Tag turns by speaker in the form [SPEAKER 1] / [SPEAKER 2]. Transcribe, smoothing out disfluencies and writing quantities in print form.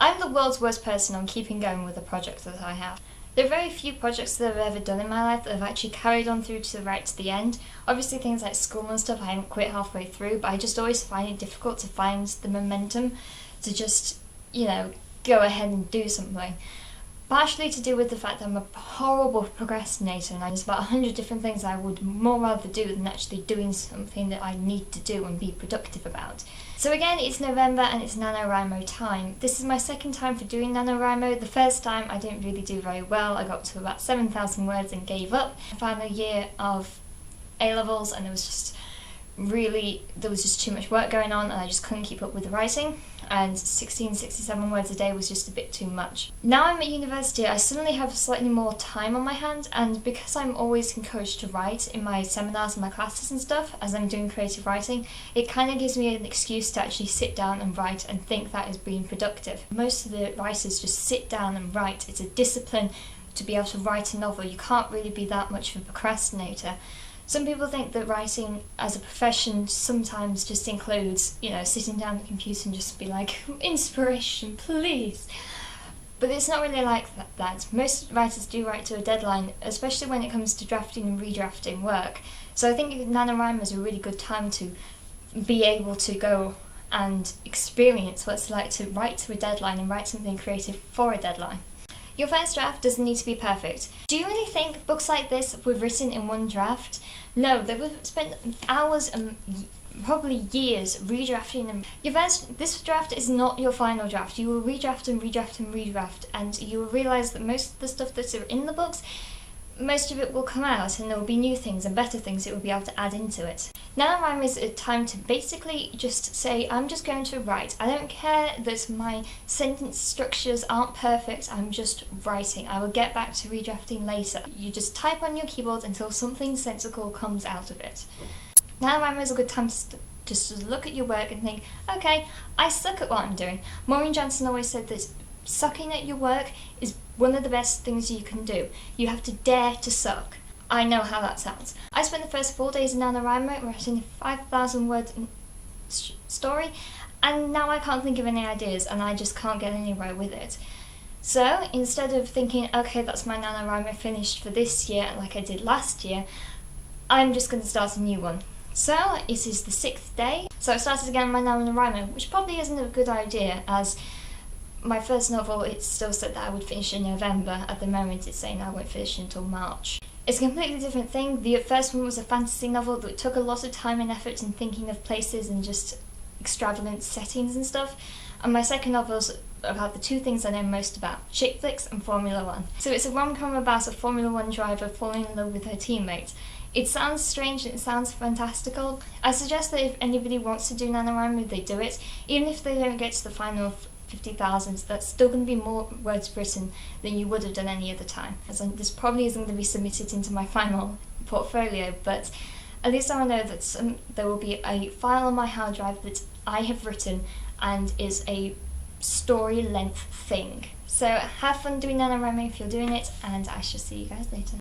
[SPEAKER 1] I'm the world's worst person on keeping going with the projects that I have. There are very few projects that I've ever done in my life that have actually carried on through to the end. Obviously things like school and stuff I haven't quit halfway through, but I just always find it difficult to find the momentum to just, go ahead and do something. Partially to do with the fact that I'm a horrible procrastinator and there's about 100 different things I would more rather do than actually doing something that I need to do and be productive about. So again, it's November and it's NaNoWriMo time. This is my second time for doing NaNoWriMo. The first time I didn't really do very well. I got to about 7,000 words and gave up. I found a year of A-levels and there was just too much work going on and I just couldn't keep up with the writing, and 67 words a day was just a bit too much. Now I'm at university, I suddenly have slightly more time on my hands, and because I'm always encouraged to write in my seminars and my classes and stuff as I'm doing creative writing, it kind of gives me an excuse to actually sit down and write and think that is being productive. Most of the writers just sit down and write. It's a discipline to be able to write a novel. You can't really be that much of a procrastinator. Some people think that writing as a profession sometimes just includes, sitting down at the computer and just be like, inspiration, please. But it's not really like that. Most writers do write to a deadline, especially when it comes to drafting and redrafting work. So I think NaNoWriMo is a really good time to be able to go and experience what it's like to write to a deadline and write something creative for a deadline. Your first draft doesn't need to be perfect. Do you really think books like this were written in one draft? No, they would spend hours and probably years redrafting them. This draft is not your final draft. You will redraft and redraft and redraft, and you will realise that most of the stuff that's in the books, most of it will come out and there will be new things and better things that you'll be able to add into it. NaNoWriMo is a time to basically just say, I'm just going to write. I don't care that my sentence structures aren't perfect, I'm just writing. I will get back to redrafting later. You just type on your keyboard until something sensible comes out of it. NaNoWriMo is a good time to just look at your work and think, okay, I suck at what I'm doing. Maureen Johnson always said that sucking at your work is one of the best things you can do. You have to dare to suck. I know how that sounds. I spent the first 4 days in NaNoWriMo writing a 5,000 word story, and now I can't think of any ideas and I just can't get anywhere with it. So instead of thinking, okay, that's my NaNoWriMo finished for this year like I did last year, I'm just going to start a new one. So it is the 6th day, so I started again my NaNoWriMo, which probably isn't a good idea as my first novel, it still said that I would finish in November. At the moment it's saying I won't finish until March. It's a completely different thing. The first one was a fantasy novel that took a lot of time and effort in thinking of places and just extravagant settings and stuff. And my second novel is about the two things I know most about, chick flicks and Formula 1. So it's a rom-com about a Formula 1 driver falling in love with her teammate. It sounds strange and it sounds fantastical. I suggest that if anybody wants to do NaNoWriMo, they do it. Even if they don't get to the final 50,000, that's still going to be more words written than you would have done any other time. As this probably isn't going to be submitted into my final portfolio, but at least I know that there will be a file on my hard drive that I have written and is a story length thing. So have fun doing NaNoWriMo if you're doing it, and I shall see you guys later.